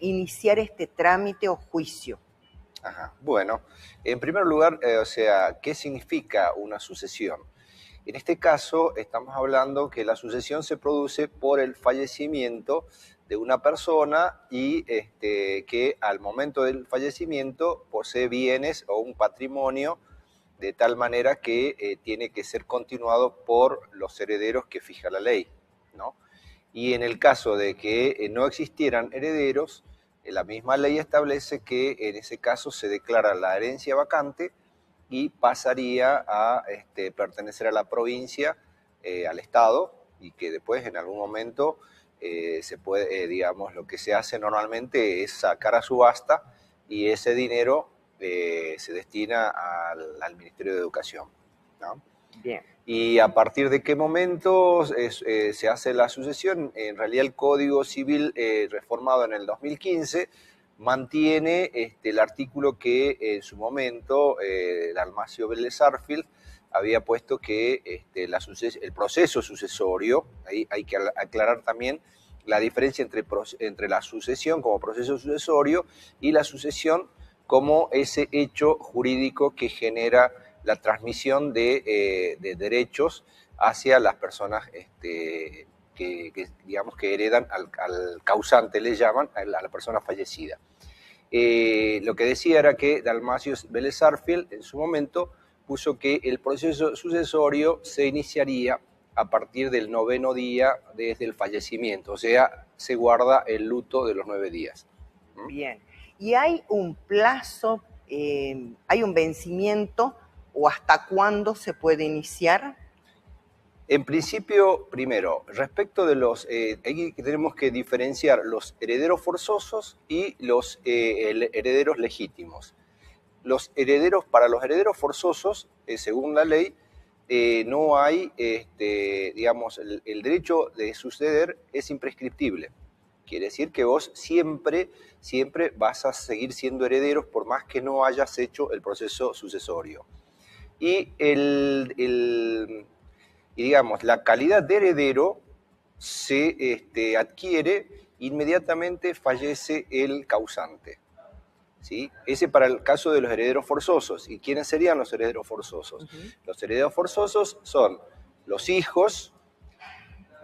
iniciar este trámite o juicio? Ajá. Bueno, en primer lugar, o sea, ¿qué significa una sucesión? En este caso, estamos hablando que la sucesión se produce por el fallecimiento de una persona y que al momento del fallecimiento posee bienes o un patrimonio de tal manera que tiene que ser continuado por los herederos que fija la ley, ¿no? Y en el caso de que no existieran herederos, la misma ley establece que en ese caso se declara la herencia vacante y pasaría a pertenecer a la provincia, al Estado, y que después en algún momento se puede, digamos, lo que se hace normalmente es sacar a subasta y ese dinero se destina al Ministerio de Educación, ¿no? Bien. ¿Y a partir de qué momento se hace la sucesión? En realidad el Código Civil reformado en el 2015 mantiene el artículo que en su momento Dalmacio Vélez Sarsfield había puesto que el proceso sucesorio, ahí hay que aclarar también la diferencia entre la sucesión como proceso sucesorio y la sucesión como ese hecho jurídico que genera la transmisión de derechos hacia las personas digamos, que heredan al causante, le llaman, a la persona fallecida. Lo que decía era que Dalmacio Vélez Sarsfield en su momento puso que el proceso sucesorio se iniciaría a partir del 9º día desde el fallecimiento, o sea, se guarda el luto de los 9 días. Bien. ¿Y hay un plazo, hay un vencimiento o hasta cuándo se puede iniciar? En principio, primero, respecto de aquí tenemos que diferenciar los herederos forzosos y los herederos legítimos. Para los herederos forzosos, según la ley, no hay, digamos, el derecho de suceder es imprescriptible. Quiere decir que vos siempre vas a seguir siendo herederos por más que no hayas hecho el proceso sucesorio. Y digamos, la calidad de heredero se adquiere inmediatamente fallece el causante, ¿sí? Ese para el caso de los herederos forzosos. ¿Y quiénes serían los herederos forzosos? Los herederos forzosos son los hijos,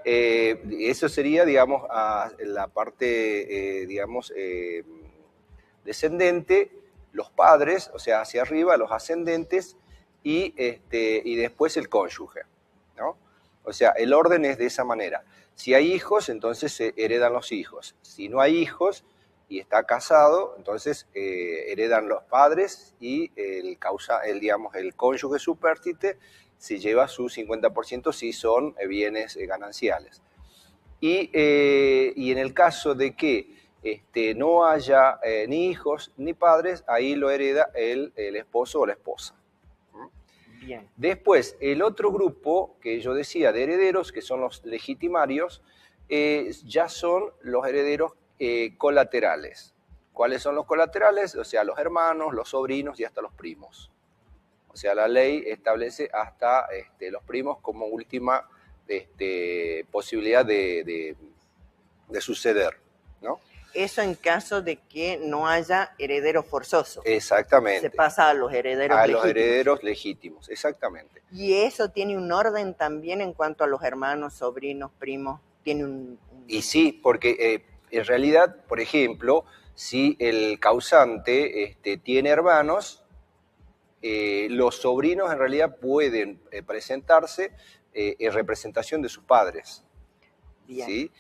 eso sería, digamos, la parte, digamos, descendente, los padres, o sea, hacia arriba, los ascendentes, y después el cónyuge, ¿no? O sea, el orden es de esa manera. Si hay hijos, entonces se heredan los hijos. Si no hay hijos y está casado, entonces heredan los padres y digamos, el cónyuge supérstite se lleva su 50% si son bienes gananciales. Y en el caso de que no haya ni hijos ni padres, ahí lo hereda el esposo o la esposa. Bien. Después, el otro grupo que yo decía de herederos, que son los legitimarios, ya son los herederos colaterales. ¿Cuáles son los colaterales? O sea, los hermanos, los sobrinos y hasta los primos. O sea, la ley establece hasta los primos como última posibilidad de suceder, ¿no? Eso en caso de que no haya herederos forzosos. Exactamente. Se pasa a los herederos legítimos. A los herederos legítimos, exactamente. Y eso tiene un orden también en cuanto a los hermanos, sobrinos, primos. Tiene un... Y sí, porque en realidad, por ejemplo, si el causante tiene hermanos, los sobrinos en realidad pueden presentarse en representación de sus padres. Bien. ¿Sí?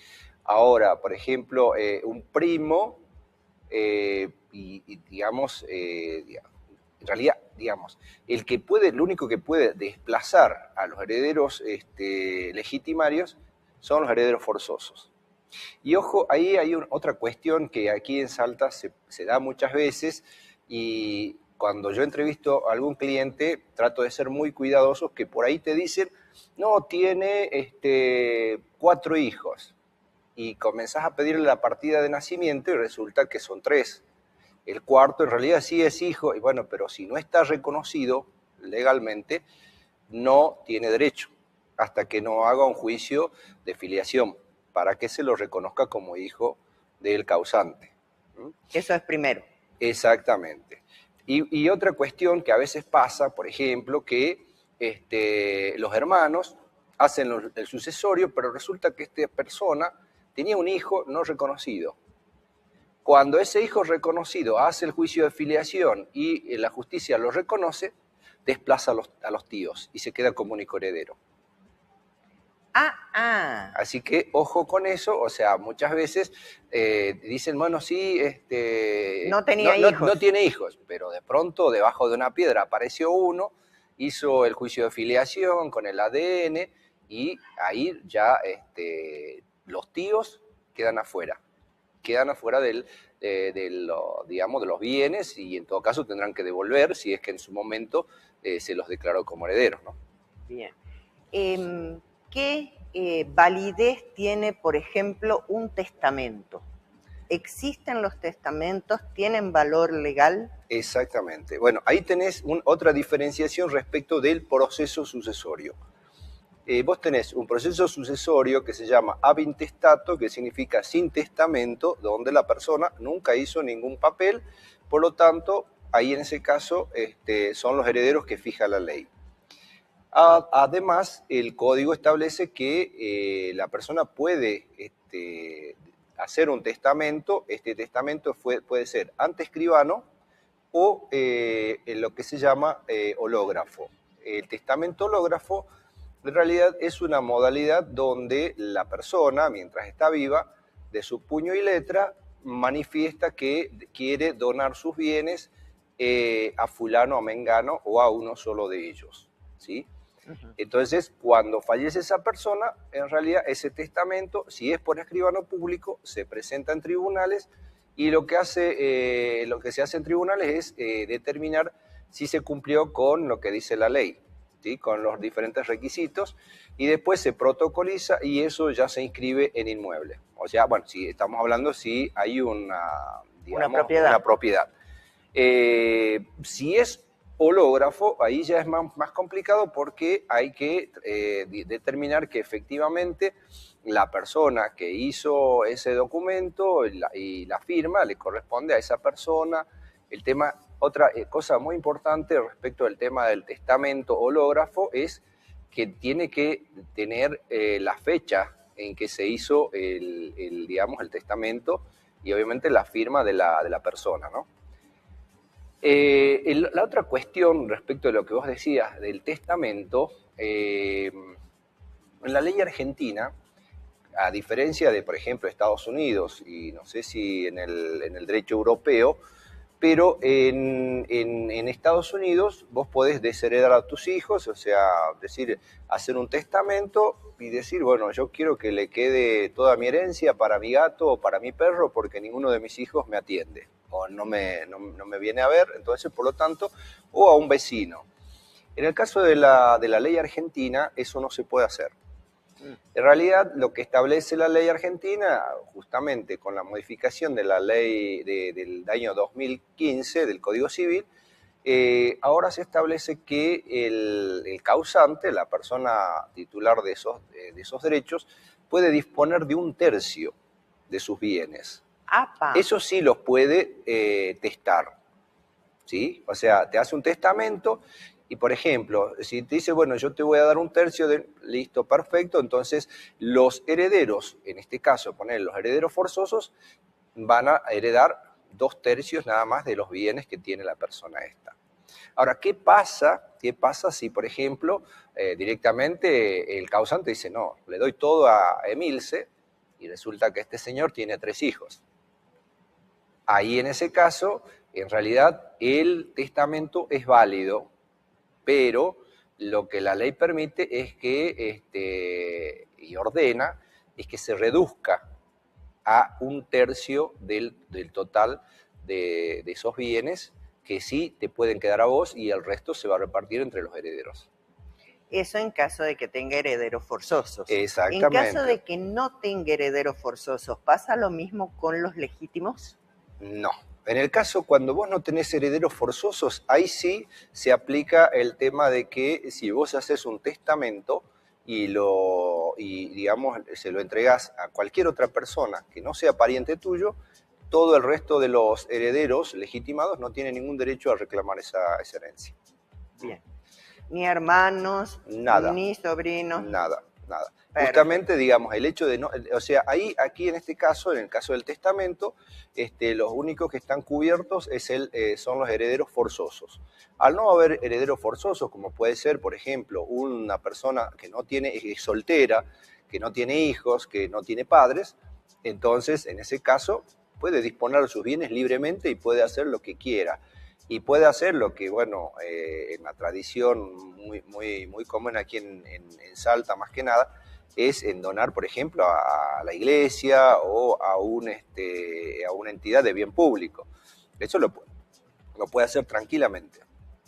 Ahora, por ejemplo, un primo, digamos, en realidad, digamos, lo único que puede desplazar a los herederos legitimarios son los herederos forzosos. Y ojo, ahí hay otra cuestión que aquí en Salta se da muchas veces, y cuando yo entrevisto a algún cliente trato de ser muy cuidadoso, que por ahí te dicen, no, tiene 4 hijos, y comenzás a pedirle la partida de nacimiento y resulta que son 3. El cuarto en realidad sí es hijo, y bueno, pero si no está reconocido legalmente, no tiene derecho hasta que no haga un juicio de filiación para que se lo reconozca como hijo del causante, Eso es primero. Exactamente. Y otra cuestión que a veces pasa, por ejemplo, que los hermanos hacen el sucesorio, pero resulta que esta persona tenía un hijo no reconocido. Cuando ese hijo reconocido hace el juicio de filiación y la justicia lo reconoce, desplaza a los tíos y se queda como único heredero. Así que ojo con eso, o sea, muchas veces dicen, bueno, sí, no tenía hijos. No tiene hijos, pero de pronto debajo de una piedra apareció uno, hizo el juicio de filiación con el ADN y ahí ya los tíos quedan afuera digamos, de los bienes y en todo caso tendrán que devolver si es que en su momento se los declaró como herederos, ¿no? Bien. ¿Qué validez tiene, por ejemplo, un testamento? ¿Existen los testamentos? ¿Tienen valor legal? Exactamente. Bueno, ahí tenés otra diferenciación respecto del proceso sucesorio. Vos tenés un proceso sucesorio que se llama ab intestato, que significa sin testamento, donde la persona nunca hizo ningún papel, por lo tanto, ahí en ese caso son los herederos que fija la ley. Además, el código establece que la persona puede hacer un testamento. Este testamento puede ser ante escribano o en lo que se llama hológrafo. El testamento hológrafo en realidad es una modalidad donde la persona, mientras está viva, de su puño y letra, manifiesta que quiere donar sus bienes a fulano, a mengano o a uno solo de ellos, ¿sí? Entonces, cuando fallece esa persona, en realidad ese testamento, si es por escribano público, se presenta en tribunales y lo que se hace en tribunales es determinar si se cumplió con lo que dice la ley, ¿sí? Con los diferentes requisitos, y después se protocoliza y eso ya se inscribe en inmueble. O sea, bueno, si estamos hablando si hay digamos, una propiedad. Si es hológrafo, ahí ya es más complicado porque hay que determinar que efectivamente la persona que hizo ese documento y la firma le corresponde a esa persona. El tema, otra cosa muy importante respecto al tema del testamento hológrafo es que tiene que tener la fecha en que se hizo digamos, el testamento y obviamente la firma de la persona, ¿no? La otra cuestión respecto de lo que vos decías del testamento, en la ley argentina, a diferencia de, por ejemplo, Estados Unidos y no sé si en el derecho europeo, pero en Estados Unidos vos podés desheredar a tus hijos, o sea, hacer un testamento y decir, bueno, yo quiero que le quede toda mi herencia para mi gato o para mi perro porque ninguno de mis hijos me atiende o no me viene a ver, entonces, por lo tanto, o a un vecino. En el caso de la ley argentina, eso no se puede hacer. En realidad, lo que establece la ley argentina, justamente con la modificación de la ley del año 2015 del Código Civil, ahora se establece que el causante, la persona titular de esos derechos, puede disponer de 1/3 de sus bienes. ¡Apa! Eso sí los puede testar, ¿sí? O sea, te hace un testamento y, por ejemplo, si te dice, bueno, yo te voy a dar 1/3 listo, perfecto, entonces los herederos, en este caso, poner los herederos forzosos, van a heredar 2/3 nada más de los bienes que tiene la persona esta. Ahora, ¿qué pasa si, por ejemplo, directamente el causante dice, no, le doy todo a Emilce y resulta que este señor tiene 3 hijos? Ahí en ese caso, en realidad, el testamento es válido, pero lo que la ley permite es que, y ordena, es que se reduzca a 1/3 del total de esos bienes que sí te pueden quedar a vos y el resto se va a repartir entre los herederos. Eso en caso de que tenga herederos forzosos. Exactamente. En caso de que no tenga herederos forzosos, ¿pasa lo mismo con los legítimos? No. En el caso cuando vos no tenés herederos forzosos, ahí sí se aplica el tema de que si vos haces un testamento y digamos, se lo entregás a cualquier otra persona que no sea pariente tuyo, todo el resto de los herederos legitimados no tienen ningún derecho a reclamar esa herencia. Bien. Ni hermanos, Nada. ni sobrinos. Nada. Perfecto. Justamente, digamos, el hecho de no, o sea, aquí en este caso, en el caso del testamento, los únicos que están cubiertos son los herederos forzosos. Al no haber herederos forzosos, como puede ser, por ejemplo, una persona que no tiene, es soltera, que no tiene hijos, que no tiene padres, entonces, en ese caso, puede disponer de sus bienes libremente y puede hacer lo que quiera. Y puede hacer lo que, bueno, en la tradición muy común aquí en Salta, más que nada, es en donar, por ejemplo, a la iglesia o a una entidad de bien público. Eso lo puede hacer tranquilamente.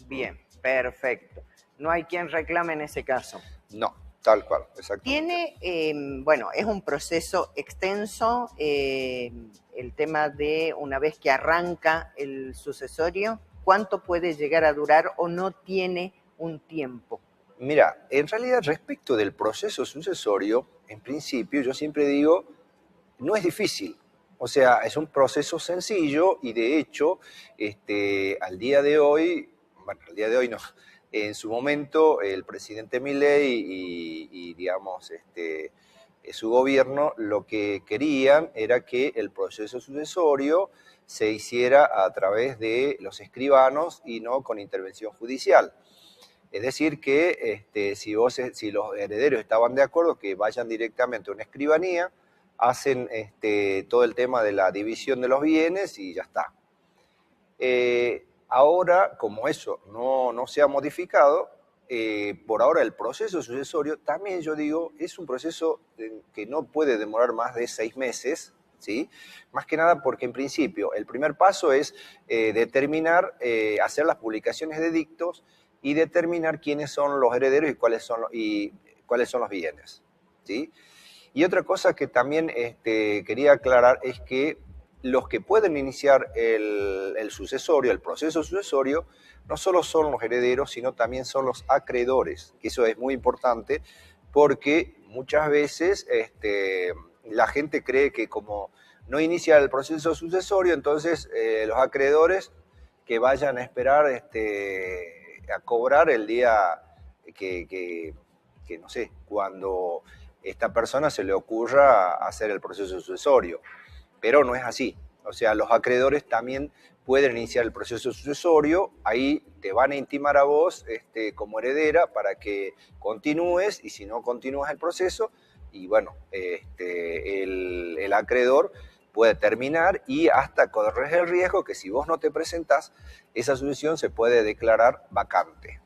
Bien, perfecto. No hay quien reclame en ese caso. No, tal cual, exactamente. Tiene, bueno, es un proceso extenso, el tema de una vez que arranca el sucesorio, ¿cuánto puede llegar a durar o no tiene un tiempo? Mira, en realidad respecto del proceso sucesorio, en principio yo siempre digo, no es difícil. O sea, es un proceso sencillo y de hecho, al día de hoy no, en su momento el presidente Milei y digamos, su gobierno lo que querían era que el proceso sucesorio se hiciera a través de los escribanos y no con intervención judicial. Es decir que si los herederos estaban de acuerdo, que vayan directamente a una escribanía, hacen todo el tema de la división de los bienes y ya está. Ahora, como eso no se ha modificado, por ahora el proceso sucesorio, también yo digo, es un proceso que no puede demorar más de 6 meses, ¿sí? Más que nada porque en principio el primer paso es determinar, hacer las publicaciones de edictos y determinar quiénes son los herederos y cuáles son los bienes, ¿sí? Y otra cosa que también quería aclarar es que los que pueden iniciar el sucesorio, el proceso sucesorio, no solo son los herederos, sino también son los acreedores, que eso es muy importante porque muchas veces la gente cree que como no inicia el proceso sucesorio, entonces los acreedores que vayan a esperar a cobrar el día que no sé, cuando esta persona se le ocurra hacer el proceso sucesorio. Pero no es así. O sea, los acreedores también pueden iniciar el proceso sucesorio, ahí te van a intimar a vos como heredera para que continúes, y si no continúas el proceso, y bueno, el acreedor puede terminar y hasta corres el riesgo que si vos no te presentás, esa sucesión se puede declarar vacante.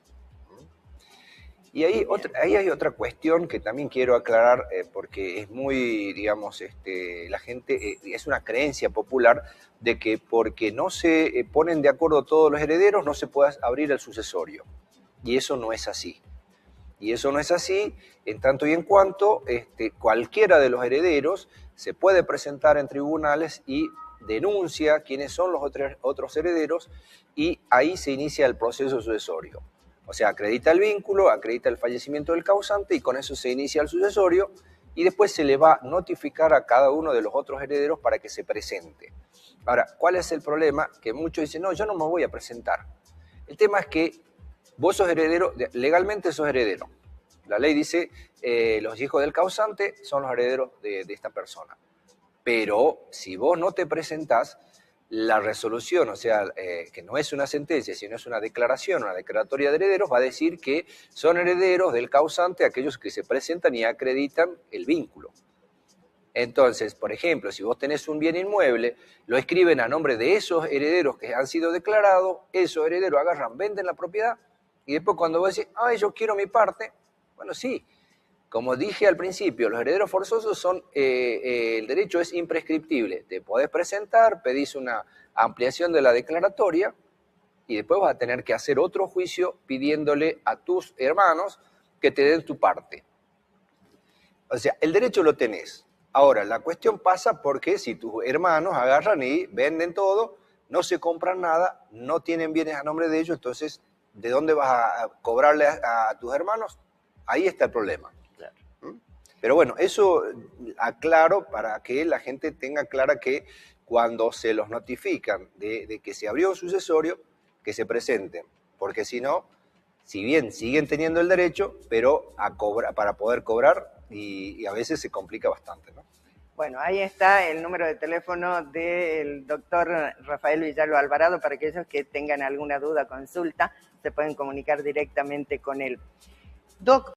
Y ahí hay otra cuestión que también quiero aclarar, porque es muy, digamos, la gente, es una creencia popular de que porque no se ponen de acuerdo todos los herederos, no se puede abrir el sucesorio. Y eso no es así. Y eso no es así en tanto y en cuanto cualquiera de los herederos se puede presentar en tribunales y denuncia quiénes son los otros herederos, y ahí se inicia el proceso sucesorio. O sea, acredita el vínculo, acredita el fallecimiento del causante y con eso se inicia el sucesorio y después se le va a notificar a cada uno de los otros herederos para que se presente. Ahora, ¿cuál es el problema? Que muchos dicen, no, yo no me voy a presentar. El tema es que vos sos heredero, legalmente sos heredero. La ley dice, los hijos del causante son los herederos de esta persona. Pero si vos no te presentás, la resolución, o sea, que no es una sentencia, sino es una declaración, una declaratoria de herederos, va a decir que son herederos del causante aquellos que se presentan y acreditan el vínculo. Entonces, por ejemplo, si vos tenés un bien inmueble, lo escriben a nombre de esos herederos que han sido declarados, esos herederos agarran, venden la propiedad, y después cuando vos decís, ay, yo quiero mi parte, bueno, sí. Como dije al principio, los herederos forzosos son, el derecho es imprescriptible. Te podés presentar, pedís una ampliación de la declaratoria y después vas a tener que hacer otro juicio pidiéndole a tus hermanos que te den tu parte. O sea, el derecho lo tenés. Ahora, la cuestión pasa porque si tus hermanos agarran y venden todo, no se compran nada, no tienen bienes a nombre de ellos, entonces, ¿de dónde vas a cobrarle a tus hermanos? Ahí está el problema. Pero bueno, eso aclaro para que la gente tenga clara que cuando se los notifican de que se abrió un sucesorio, que se presenten, porque si no, si bien siguen teniendo el derecho, pero para poder cobrar y a veces se complica bastante, ¿no? Bueno, ahí está el número de teléfono del doctor Rafael Villalba Alvarado para aquellos que tengan alguna duda, consulta, se pueden comunicar directamente con él. Doc,